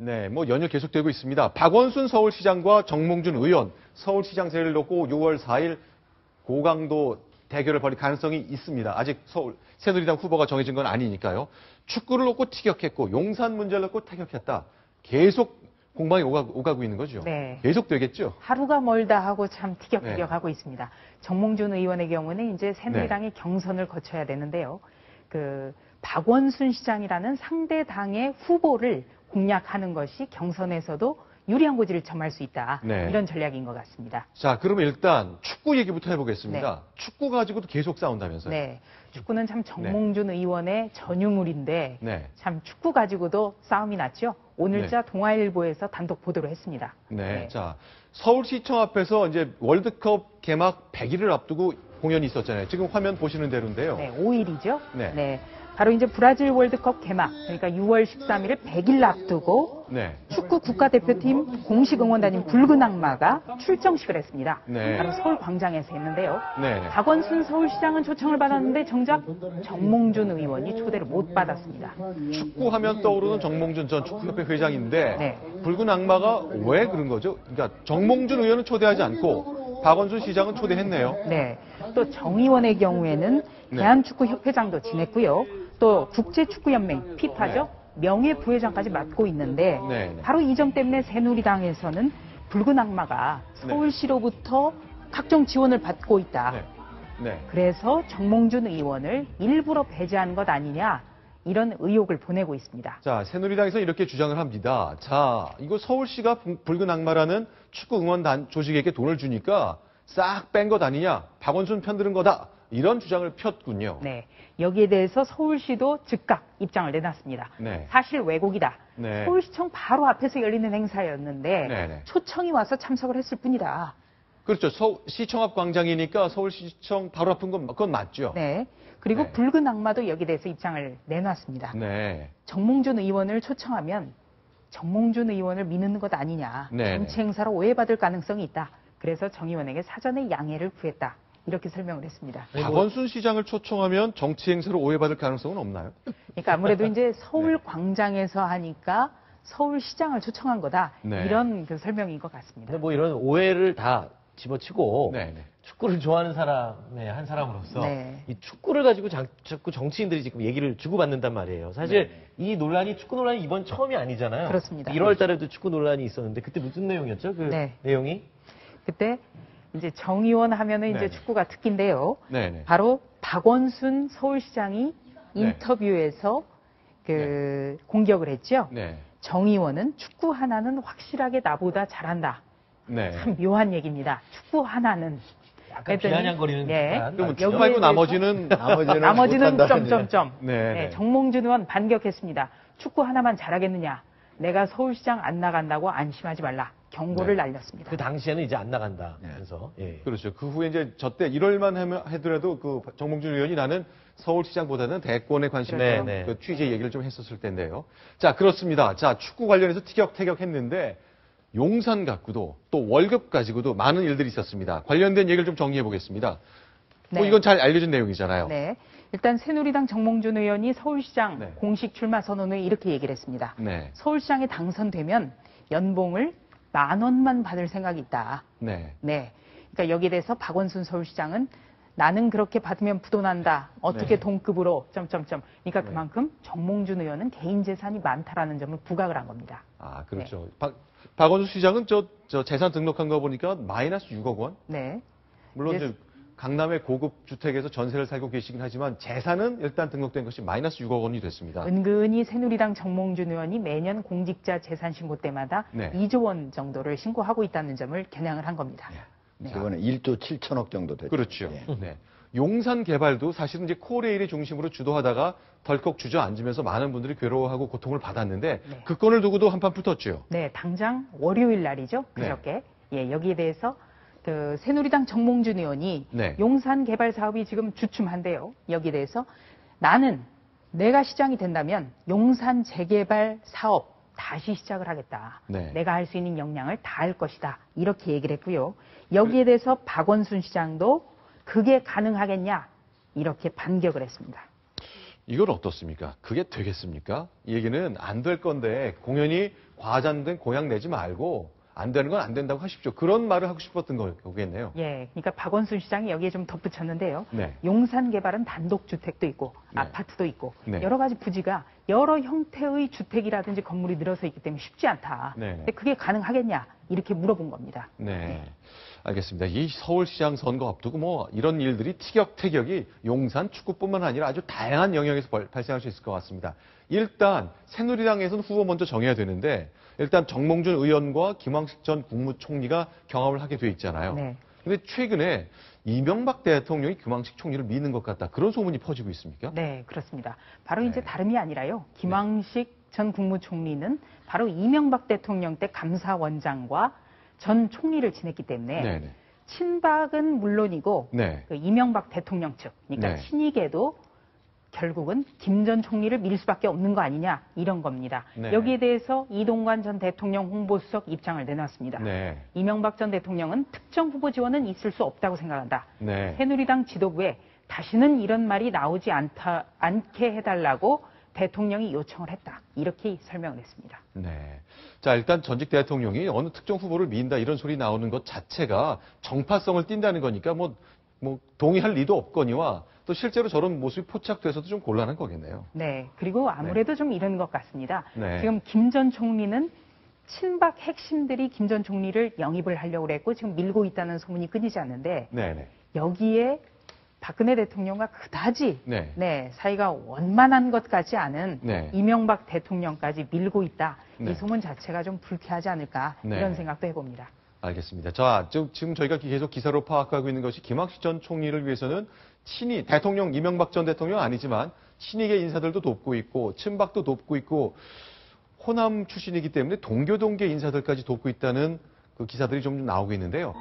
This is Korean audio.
네, 뭐 연휴 계속되고 있습니다. 박원순 서울시장과 정몽준 의원, 서울시장제를 놓고 6월 4일 고강도 대결을 벌일 가능성이 있습니다. 아직 새누리당 후보가 정해진 건 아니니까요. 축구를 놓고 티격했고 용산 문제를 놓고 타격했다. 계속 공방이 오가고 있는 거죠. 네. 계속 되겠죠. 하루가 멀다 하고 참 티격태격하고 네. 있습니다. 정몽준 의원의 경우는 이제 새누리당이 네. 경선을 거쳐야 되는데요. 박원순 시장이라는 상대 당의 후보를 공략하는 것이 경선에서도 유리한 고지를 점할 수 있다. 네. 이런 전략인 것 같습니다. 자, 그러면 일단 축구 얘기부터 해보겠습니다. 네. 축구 가지고도 계속 싸운다면서요? 네. 축구는 참 정몽준 의원의 전유물인데 네. 참 축구 가지고도 싸움이 났죠. 오늘자 네. 동아일보에서 단독 보도를 했습니다. 네. 자, 서울시청 앞에서 이제 월드컵 개막 100일을 앞두고 공연이 있었잖아요. 지금 화면 보시는 대로인데요. 네, 5일이죠. 네. 바로 이제 브라질 월드컵 개막, 그러니까 6월 13일을 100일 앞두고 네. 축구 국가대표팀 공식 응원단인 붉은 악마가 출정식을 했습니다. 네. 바로 서울 광장에서 했는데요. 네. 박원순 서울시장은 초청을 받았는데 정작 정몽준 의원이 초대를 못 받았습니다. 축구하면 떠오르는 정몽준 전 축구협회 회장인데 네. 붉은 악마가 왜 그런 거죠? 그러니까 정몽준 의원은 초대하지 않고 박원순 시장은 초대했네요. 네. 또 정의원의 경우에는 네. 대한축구협회장도 지냈고요. 또 국제축구연맹 피파죠. 명예부회장까지 맡고 있는데 네. 바로 이 점 때문에 새누리당에서는 붉은 악마가 서울시로부터 각종 지원을 받고 있다. 네. 네. 그래서 정몽준 의원을 일부러 배제한 것 아니냐 이런 의혹을 보내고 있습니다. 자, 새누리당에서 이렇게 주장을 합니다. 자, 이거 서울시가 붉은 악마라는 축구 응원단 조직에게 돈을 주니까 싹 뺀 것 아니냐, 박원순 편드는 거다. 이런 주장을 폈군요. 네, 여기에 대해서 서울시도 즉각 입장을 내놨습니다. 네. 사실 왜곡이다. 네. 서울시청 바로 앞에서 열리는 행사였는데 네. 초청이 와서 참석을 했을 뿐이다. 그렇죠. 시청 앞 광장이니까 서울시청 바로 앞은 그건 맞죠. 네. 그리고 네. 붉은 악마도 여기에 대해서 입장을 내놨습니다. 네. 정몽준 의원을 초청하면 정몽준 의원을 미는 것 아니냐. 네. 정치 행사로 오해받을 가능성이 있다. 그래서 정 의원에게 사전에 양해를 구했다. 이렇게 설명을 했습니다. 박원순 시장을 초청하면 정치 행사로 오해받을 가능성은 없나요? 그러니까 아무래도 이제 서울 광장에서 하니까 서울시장을 초청한 거다. 네. 이런 그 설명인 것 같습니다. 근데 뭐 이런 오해를 다 집어치고 네. 축구를 좋아하는 사람의 한 사람으로서 네. 이 축구를 가지고 자꾸 정치인들이 지금 얘기를 주고받는단 말이에요. 사실 이 논란이 축구 논란이 이번 처음이 아니잖아요. 그렇습니다. 1월 달에도 축구 논란이 있었는데 그때 무슨 내용이었죠? 그 네. 내용이? 그때 이제 정 의원 하면은 이제 네. 축구가 특기인데요. 네. 바로 박원순 서울시장이 네. 인터뷰에서 공격을 했죠. 네. 정 의원은 축구 하나는 확실하게 나보다 잘한다. 네. 참 묘한 얘기입니다. 축구 하나는. 약간 그랬더니, 비아냥거리는 예. 듯한 그러면 여기에 축구 말고 대해서 나머지는 점점점. 네. 정몽준 의원 반격했습니다. 축구 하나만 잘하겠느냐. 내가 서울시장 안 나간다고 안심하지 말라. 경고를 네. 날렸습니다. 그 당시에는 이제 안 나간다. 그래서 예. 그렇죠. 그 후에 이제 저때 1월만 해더라도 그 정몽준 의원이 나는 서울시장보다는 대권에 관심 있는 네. 그 취재 얘기를 좀 했었을 텐데요. 자, 그렇습니다. 자, 축구 관련해서 티격태격 했는데 용산 갖고도 또 월급 가지고도 많은 일들이 있었습니다. 관련된 얘기를 좀 정리해 보겠습니다. 네. 뭐 이건 잘 알려진 내용이잖아요. 네. 일단 새누리당 정몽준 의원이 서울시장 네. 공식 출마 선언 에 이렇게 얘기를 했습니다. 네. 서울시장에 당선되면 연봉을 10,000원만 받을 생각이 있다. 네. 네. 그러니까 여기에 대해서 박원순 서울시장은 나는 그렇게 받으면 부도난다. 어떻게 네. 동급으로 그러니까 그만큼 정몽준 의원은 개인 재산이 많다라는 점을 부각을 한 겁니다. 아, 그렇죠. 박원순 시장은 저 재산 등록한 거 보니까 마이너스 6억 원? 네. 물론 네. 이제 강남의 고급 주택에서 전세를 살고 계시긴 하지만 재산은 일단 등록된 것이 마이너스 6억 원이 됐습니다. 은근히 새누리당 정몽준 의원이 매년 공직자 재산 신고 때마다 네. 2조 원 정도를 신고하고 있다는 점을 겨냥을 한 겁니다. 네. 이번에 1조 7천억 정도 됐죠. 그렇죠. 예. 네. 용산 개발도 사실은 이제 코레일이 중심으로 주도하다가 덜컥 주저앉으면서 많은 분들이 괴로워하고 고통을 받았는데 네. 그 건을 두고도 한판 붙었죠. 네, 당장 월요일 날이죠. 그저께. 예, 여기에 대해서 그 새누리당 정몽준 의원이 네. 용산 개발 사업이 지금 주춤한데요. 여기에 대해서 나는 내가 시장이 된다면 용산 재개발 사업 다시 시작을 하겠다. 네. 내가 할 수 있는 역량을 다할 것이다. 이렇게 얘기를 했고요. 여기에 대해서 박원순 시장도 그게 가능하겠냐? 이렇게 반격을 했습니다. 이건 어떻습니까? 그게 되겠습니까? 이 얘기는 안 될 건데 공연이 과장된 공약 내지 말고 안 되는 건 안 된다고 하십시오. 그런 말을 하고 싶었던 거겠네요. 예, 그러니까 박원순 시장이 여기에 좀 덧붙였는데요. 네. 용산 개발은 단독주택도 있고 네. 아파트도 있고 네. 여러 가지 부지가 여러 형태의 주택이라든지 건물이 늘어서 있기 때문에 쉽지 않다. 네. 근데 그게 가능하겠냐 이렇게 물어본 겁니다. 네. 알겠습니다. 이 서울시장 선거 앞두고 뭐 이런 일들이 티격태격이 용산 축구뿐만 아니라 아주 다양한 영역에서 발생할 수 있을 것 같습니다. 일단 새누리당에서는 후보 먼저 정해야 되는데 일단 정몽준 의원과 김황식 전 국무총리가 경합을 하게 돼 있잖아요. 네. 근데 최근에 이명박 대통령이 김황식 총리를 미는 것 같다. 그런 소문이 퍼지고 있습니까? 네, 그렇습니다. 바로 네. 이제 다름이 아니라요. 김황식 전 국무총리는 바로 이명박 대통령 때 감사원장과 전 총리를 지냈기 때문에 네네. 친박은 물론이고 네. 그 이명박 대통령 측, 그러니까 네. 친이계도 결국은 김 전 총리를 밀 수밖에 없는 거 아니냐 이런 겁니다. 네. 여기에 대해서 이동관 전 대통령 홍보수석 입장을 내놨습니다. 네. 이명박 전 대통령은 특정 후보 지원은 있을 수 없다고 생각한다. 네. 새누리당 지도부에 다시는 이런 말이 나오지 않게 해달라고 대통령이 요청을 했다. 이렇게 설명을 했습니다. 네. 자, 일단 전직 대통령이 어느 특정 후보를 미인다 이런 소리 나오는 것 자체가 정파성을 띈다는 거니까 뭐 동의할 리도 없거니와 또 실제로 저런 모습이 포착돼서도 좀 곤란한 거겠네요. 네. 그리고 아무래도 좀 이런 것 같습니다. 네. 지금 김 전 총리는 친박 핵심들이 김 전 총리를 영입을 하려고 그랬고 지금 밀고 있다는 소문이 끊이지 않는데 네네. 여기에 박근혜 대통령과 그다지 네. 사이가 원만한 것 같지 않은 네. 이명박 대통령까지 밀고 있다. 네. 이 소문 자체가 좀 불쾌하지 않을까 네. 이런 생각도 해봅니다. 알겠습니다. 자, 지금 저희가 계속 기사로 파악하고 있는 것이 김학식 전 총리를 위해서는 대통령 이명박 전 대통령 아니지만 친이계 인사들도 돕고 있고 친박도 돕고 있고 호남 출신이기 때문에 동교동계 인사들까지 돕고 있다는 그 기사들이 좀 나오고 있는데요.